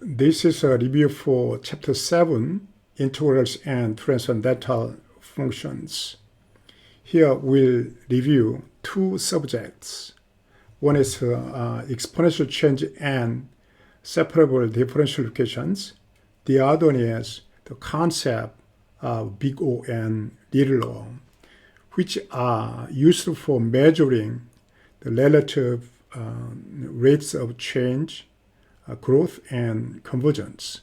This is a review for Chapter 7, Integrals and Transcendental Functions. Here we'll review two subjects. One is exponential change and separable differential equations. The other one is the concept of big O and little o, which are useful for measuring the relative rates of change, growth, and convergence.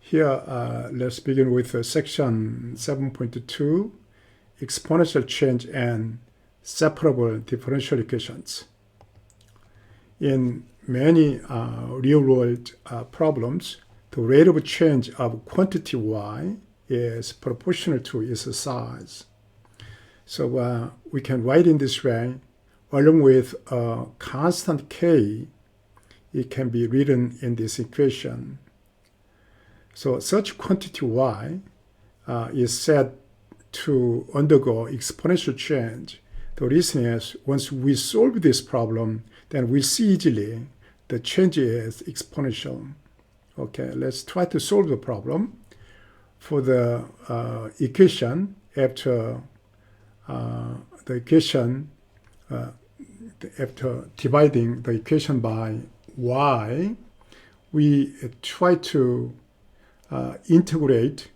Here, let's begin with section 7.2, exponential change and separable differential equations. In many real-world problems, the rate of change of quantity y is proportional to its size. So we can write in this way, along with a constant k, it can be written in this equation. So such quantity y is said to undergo exponential change. The reason is, once we solve this problem, then we see easily the change is exponential. Okay, let's try to solve the problem. For the equation, after after dividing the equation by y, we try to integrate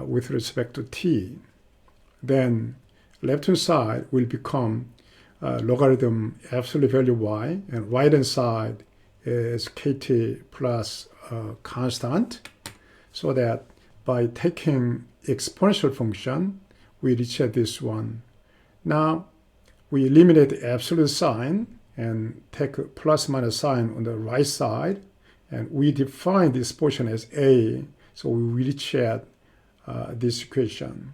with respect to t. Then left-hand side will become logarithm absolute value y, and right-hand side is kt plus constant, so that by taking exponential function, we reach this one. Now, we eliminate the absolute sign and take a plus minus sign on the right side, and we define this portion as a, so we reach at this equation.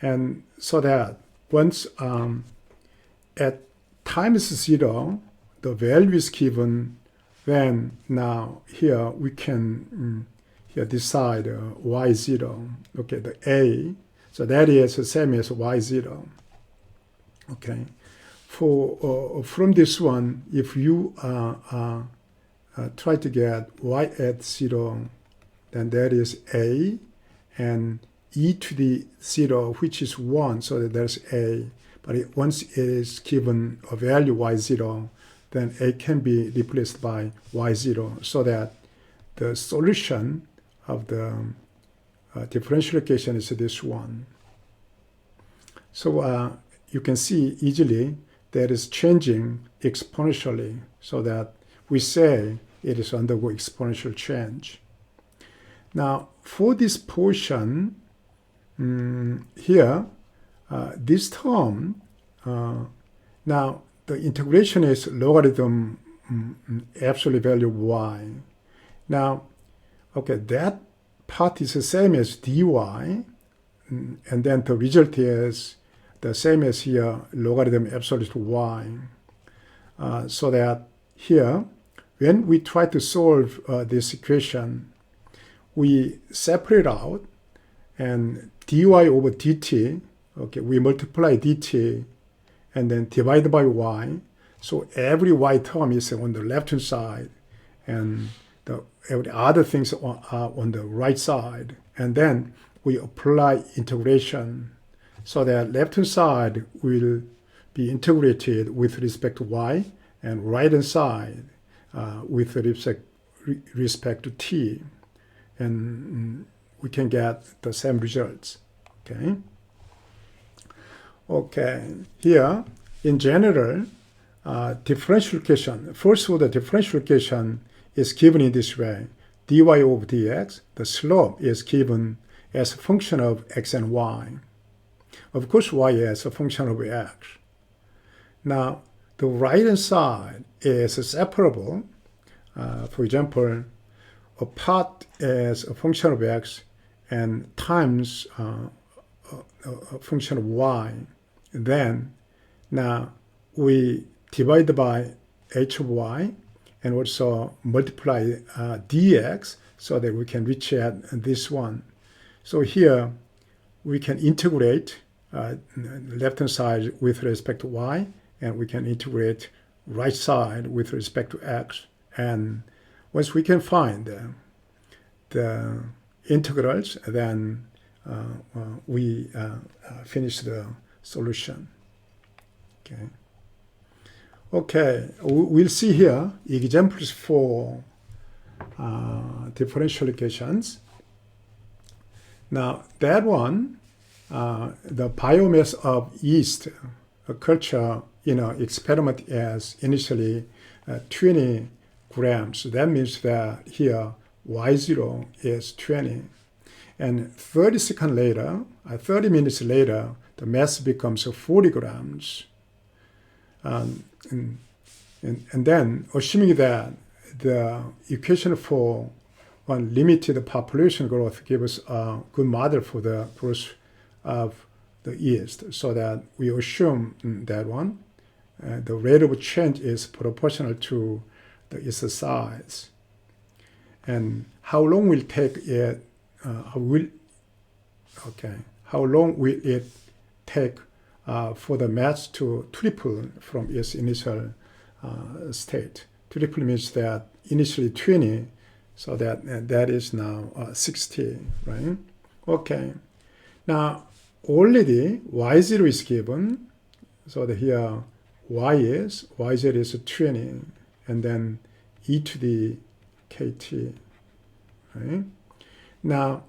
And so that once at times 0, the value is given, then now here we can decide y0, okay, the a, so that is the same as y0. Okay, from this one, if you try to get y at 0, then that is a, and e to the 0, which is 1, so that there's a. But once it is given a value y0, then a can be replaced by y0, so that the solution of the differential equation is this one. So you can see easily that is changing exponentially, so that we say it is undergo exponential change. Now, for this portion, here, this term, now the integration is logarithm absolute value y. Now, okay, that part is the same as dy, and then the result is the same as here, logarithm absolute y. So that here, when we try to solve this equation, we separate out, and dy over dt, okay, we multiply dt, and then divide by y. So every y term is on the left-hand side, and every other things are on the right side. And then we apply integration, so that left-hand side will be integrated with respect to y, and right-hand side with respect to t. And we can get the same results. Okay. Okay. Here, in general, differential equation. First of all, the differential equation is given in this way: dy over dx. The slope is given as a function of x and y. Of course, y is a function of x. Now, the right-hand side is separable. For example, a part is a function of x and times a function of y. Then, now we divide by h of y and also multiply dx, so that we can reach at this one. So here we can integrate left-hand side with respect to y, and we can integrate right side with respect to x, and once we can find the integrals, then we finish the solution. Okay, we'll see here examples for differential equations. Now that one, the biomass of yeast culture experiment as initially 20 grams. That means that here Y0 is 20. And 30 minutes later, the mass becomes 40 grams. And then, assuming that the equation for one limited population growth gives us a good model for the growth of the yeast, so that we assume that one, the rate of change is proportional to the yeast size. And how long will take it? How long will it take for the mass to triple from its initial state? Triple means that initially 20, so that is now 60, right? Okay. Now already Y0 is given, so that here Y0 is 20, and then e to the kt, right? Now,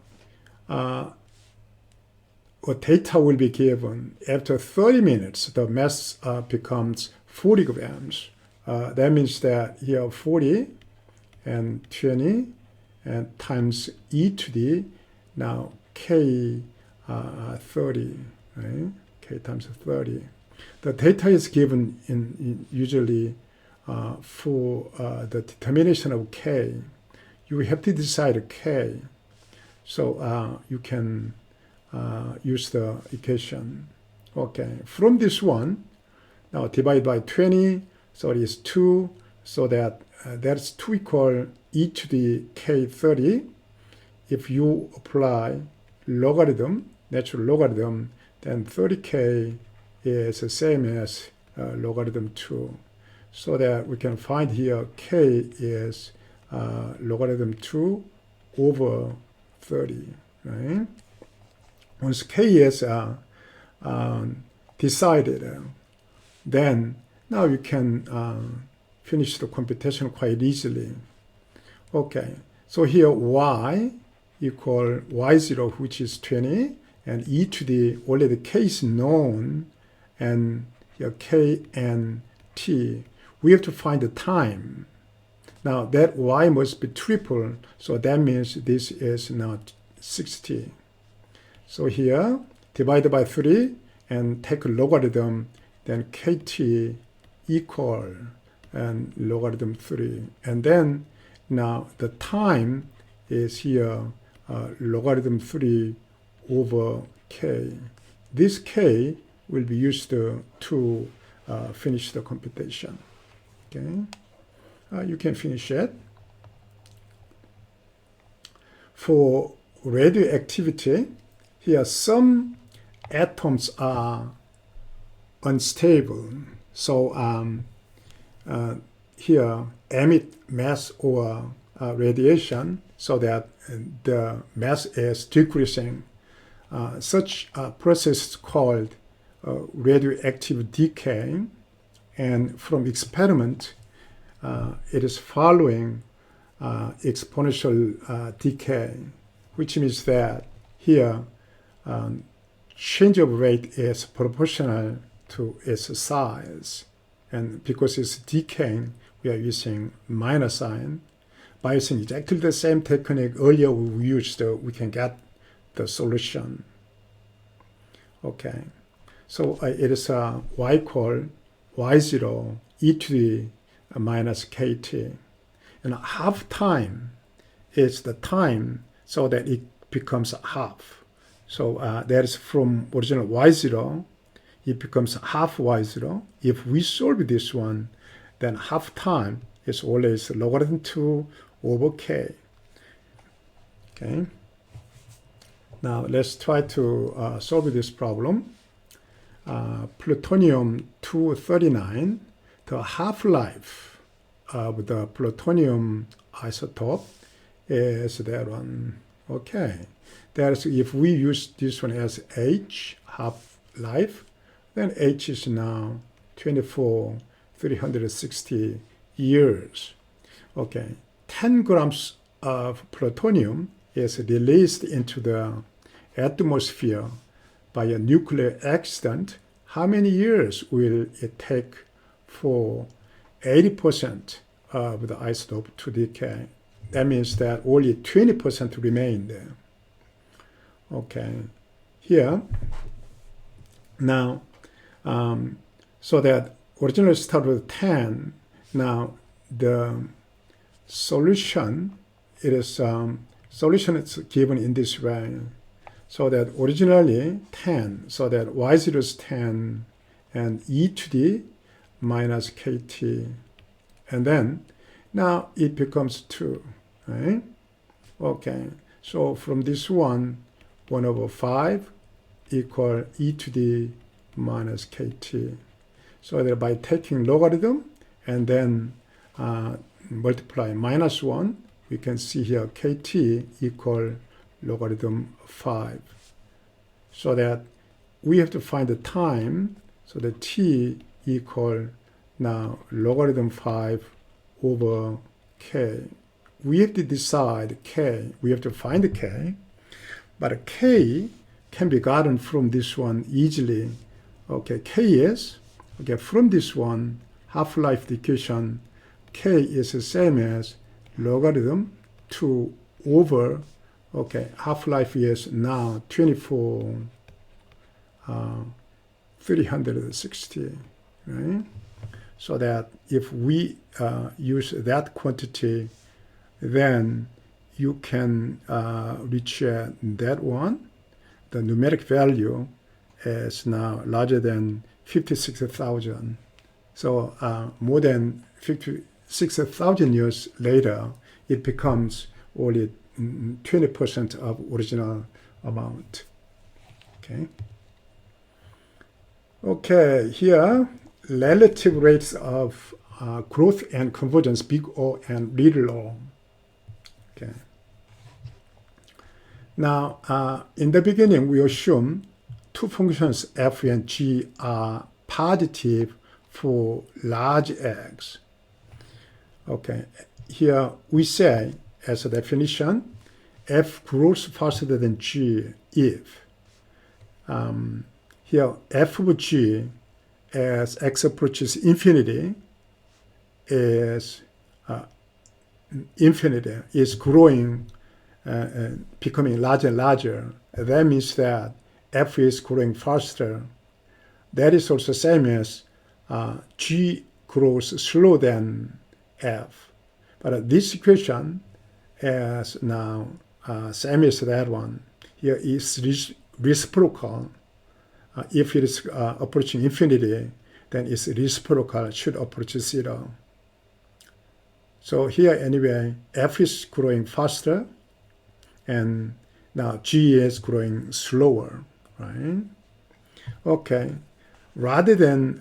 data will be given after 30 minutes, the mass becomes 40 grams. That means that here 40 and 20 and times e to the now k 30, right? K times 30. The data is given in usually for the determination of k. You have to decide k. So you can use the equation. Okay, from this one, now divide by 20, so it is 2, so that that's 2 equal e to the k30. If you apply logarithm, natural logarithm, then 30k is the same as logarithm 2. So that we can find here k is logarithm 2 over 30, right? Once k is decided, then now you can finish the computation quite easily. Okay, so here y equal y0, which is 20, and e to the, already k is known, and here k and t. We have to find the time. Now that y must be triple, so that means this is now 60. So here, divide by 3 and take a logarithm, then kt equal and logarithm 3. And then now the time is here logarithm 3 over k. This k will be used to finish the computation. Okay, you can finish it. For radioactivity, here some atoms are unstable. So here emit mass or radiation, so that the mass is decreasing. Such a process is called radioactive decay, and from experiment it is following exponential decay, which means that here change of rate is proportional to its size, and because it's decaying, we are using minus sign. By using exactly the same technique earlier we used, we can get the solution. Okay, so it is y equal y0 e to the minus kt, and half time is the time, so that it becomes half. So that is from original y0, it becomes half y0. If we solve this one, then half time is always logarithm 2 over k. Okay. Now let's try to solve this problem. Plutonium-239, the half-life of the plutonium isotope is that one. Okay, that's if we use this one as H, half-life, then H is now 24,360 years. Okay, 10 grams of plutonium is released into the atmosphere by a nuclear accident. How many years will it take for 80% of the isotope to decay? That means that only 20% remain there. Okay, here, now, so that originally started with 10, now the solution, solution is given in this way. So that originally 10, so that y0 is 10 and e to the minus kt. And then now it becomes 2, right? Okay, so from this 1 over 5 equal e to the minus kt. So that by taking logarithm and then multiply minus 1, we can see here kt equal logarithm 5. So that we have to find the time, so that t equal now logarithm 5 over k. We have to decide k, we have to find the k, but k can be gotten from this one easily. Okay, k is, okay, from this one, half-life equation, k is the same as logarithm 2 over, okay, half-life is now 24,360, right? So that if we use that quantity, then you can reach that one. The numeric value is now larger than 56,000. So more than 56,000 years later, it becomes only 20% of original amount. Okay. Okay, here, relative rates of growth and convergence, big O and little o. Okay. Now, in the beginning, we assume two functions f and g are positive for large x. Okay, here we say, as a definition, f grows faster than g if here f of g as x approaches infinity is growing, becoming larger and larger. That means that f is growing faster. That is also the same as g grows slower than f. But this equation is now same as that one. Here is reciprocal. If it is approaching infinity, then its reciprocal should approach 0. So here anyway, f is growing faster, and now g is growing slower, right? Okay, rather than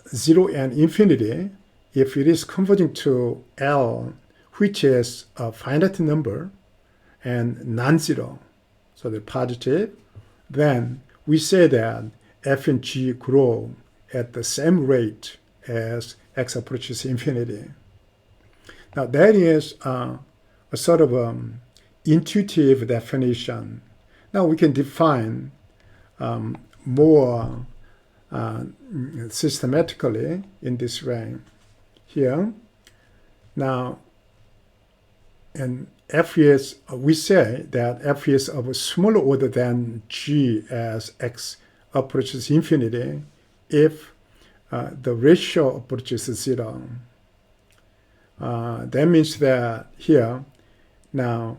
0 and infinity, if it is converging to L, which is a finite number and non-zero, so the positive, then we say that f and g grow at the same rate as x approaches infinity. Now that is a sort of intuitive definition. Now we can define more systematically in this way. Here, now, and f is, we say that f is of a smaller order than g as x approaches infinity if the ratio approaches 0. That means that here, now,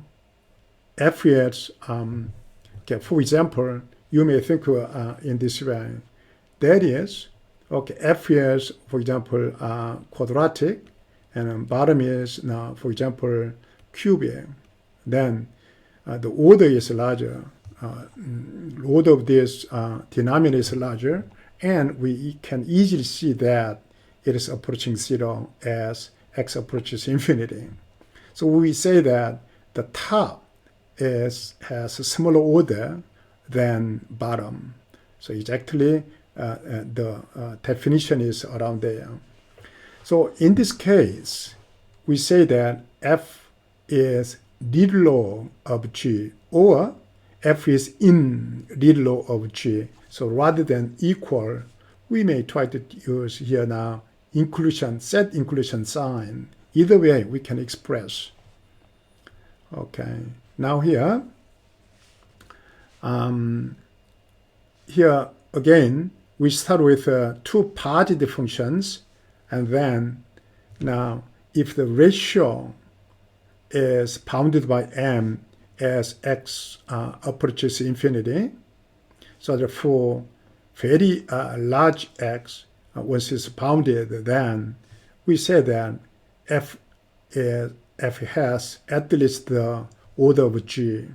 f is, okay, for example, you may think in this way. That is, okay, f is, for example, quadratic, and bottom is now, for example, cubic. Then the order is larger. Order of this denominator is larger, and we can easily see that it is approaching 0 as x approaches infinity. So we say that the top has a smaller order than bottom. So exactly the definition is around there. So in this case, we say that f is real log of g, or f is in real log of g. So rather than equal, we may try to use here now inclusion, set inclusion sign. Either way, we can express. Okay, now here again, we start with two positive functions, and then now if the ratio is bounded by m as x approaches infinity, so therefore very large x, once it's bounded, then we say that f has at least the order of g.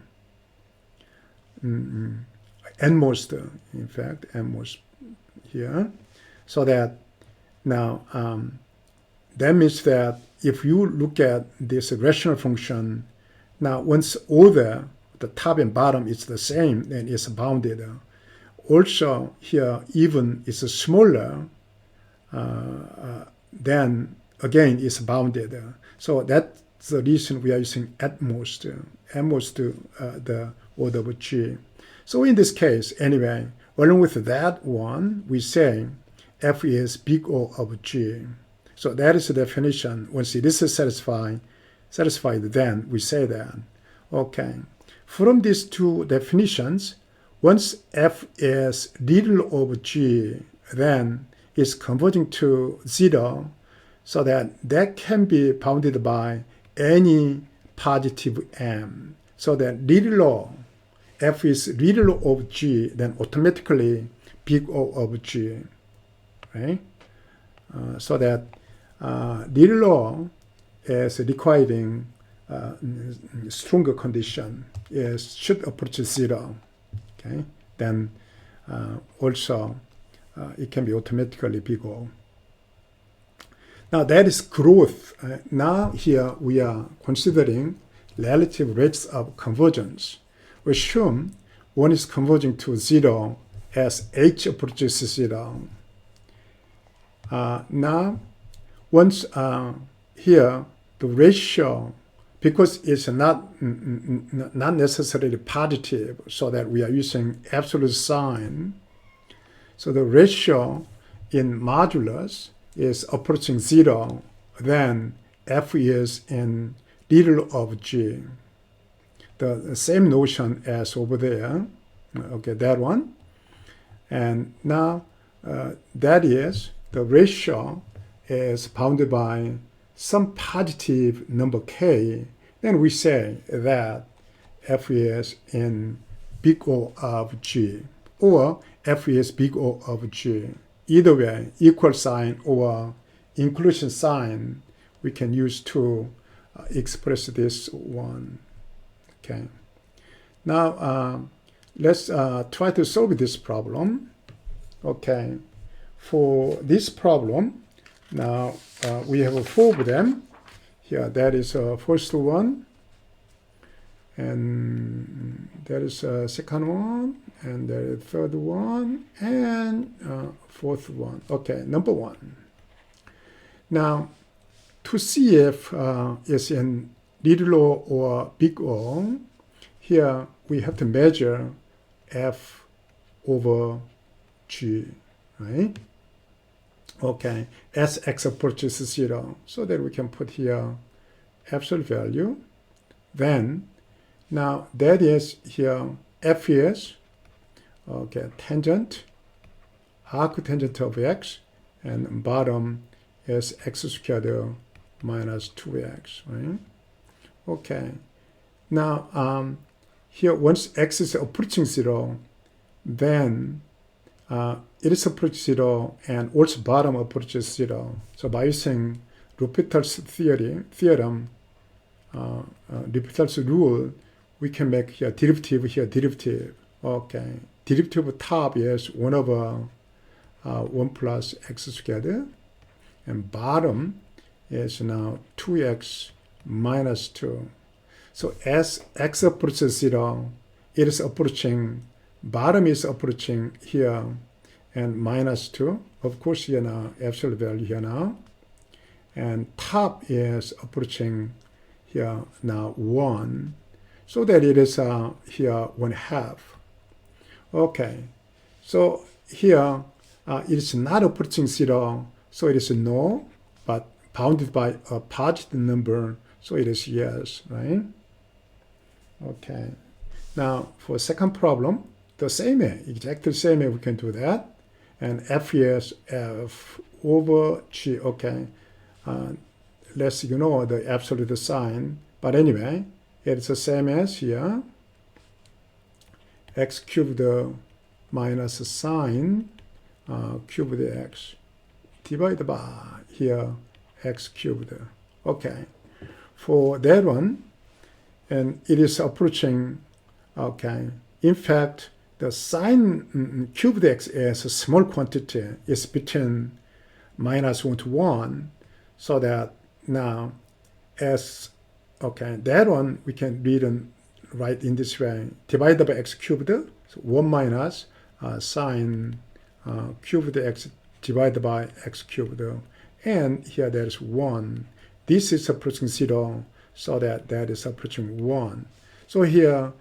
N-most, in fact, N-most here. So that now that means that if you look at this rational function, now once order, the top and bottom is the same, then it's bounded. Also here, even it's smaller, then again it's bounded. So that's the reason we are using at most the order of g. So in this case, anyway, along with that one, we say f is big O of g. So that is the definition. Once it is satisfied, then we say that. Okay. From these two definitions, once f is real of g, then it's converging to 0, so that can be bounded by any positive m. So that real log, f is real log of g, then automatically big O of g, right? So that real log is requiring stronger condition, should approach 0, okay? Then also it can be automatically big O. Now that is growth. Now here we are considering relative rates of convergence. We assume one is converging to 0 as h approaches 0. Now, once here the ratio, because it's not necessarily positive, so that we are using absolute sign. So the ratio in modulus is approaching 0, then f is in real of g. The same notion as over there, okay, that one. And now that is the ratio is bounded by some positive number k, then we say that f is in big O of g, or f is big O of g. Either way, equal sign or inclusion sign we can use to express this one. Okay. Now let's try to solve this problem. Okay. For this problem, now we have 4 of them. Here, that is first one, and that is second one, and the third one, and fourth one. Okay, number 1. Now, to see if it's in little O or big O, here we have to measure f over g, right? Okay, as x approaches 0, so that we can put here absolute value. Then, now that is here, f is, okay, tangent, arctangent of x, and bottom is x squared minus 2x, right? Okay, now here once x is approaching 0, then it is approaching 0 and also bottom approaches 0. So by using L'Hopital's theorem, L'Hopital's rule, we can make here derivative. Okay, derivative of top is 1 over 1 plus x squared, and bottom is now 2x minus 2. So as x approaches 0, it is approaching, bottom is approaching here, and minus 2. Of course, here now, absolute value here now. And top is approaching here now 1. So that it is here 1/2. Okay, so here it is not approaching 0, so it is no, but bounded by a positive number, so it is yes, right? Okay, now for second problem, the same way, exactly the same way we can do that. And f is f over g, okay. Let's ignore the absolute sign, but anyway, it's the same as here, x cubed minus sine cubed x divided by here x cubed. Okay, for that one, and it is approaching, okay, in fact, the sine cubed x is a small quantity. It's between -1 to 1, so that now as, okay, that one we can read and write in this way, divided by x cubed, so 1 minus sine cubed x divided by x cubed, and here there is 1. This is approaching 0, so that is approaching 1. So here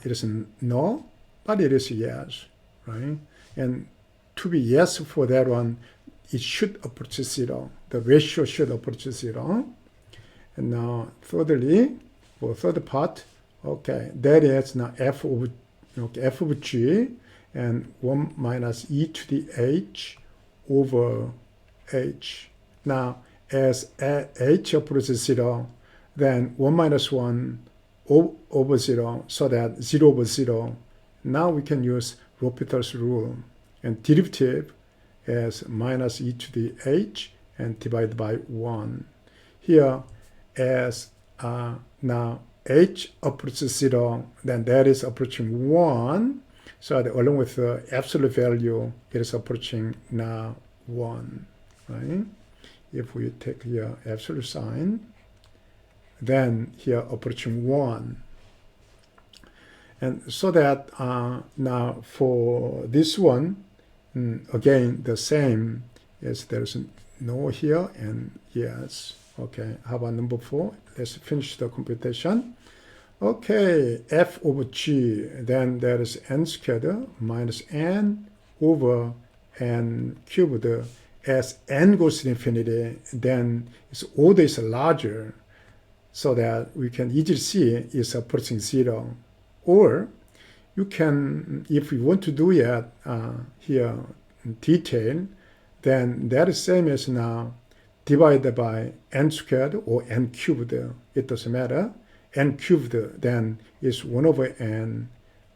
it is no, but it is yes, right? And to be yes for that one, it should approach 0. The ratio should approach 0. And now thirdly, for third part, okay, that is now f of g, and 1 minus e to the h over h. Now, as h approaches 0, then 1 minus 1 over 0, so that 0 over 0. Now we can use L'Hopital's rule, and derivative is minus e to the h and divided by 1. Here, as now h approaches 0, then that is approaching 1. So that along with the absolute value, it is approaching now 1, right? If we take here absolute sign, then here approaching 1. And so that now for this one, again, the same is there's no here and yes. Okay, how about number 4? Let's finish the computation. Okay, f over g, then there is n squared minus n over n cubed. As n goes to infinity, then its order is larger, so that we can easily see it's approaching 0. Or you can, if we want to do it here in detail, then that is same as now divided by n squared or n cubed. It doesn't matter. N cubed then is 1 over n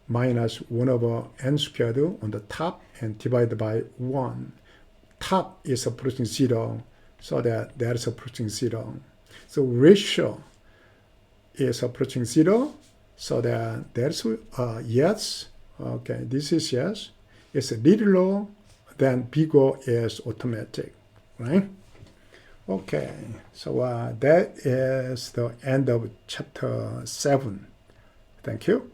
minus 1 over n squared on the top and divided by 1. Top is approaching 0, so that is approaching 0. So ratio is approaching 0, so that there's yes. Okay, this is yes. It's a little low, then bigger is automatic, right? Okay, so that is the end of chapter 7. Thank you.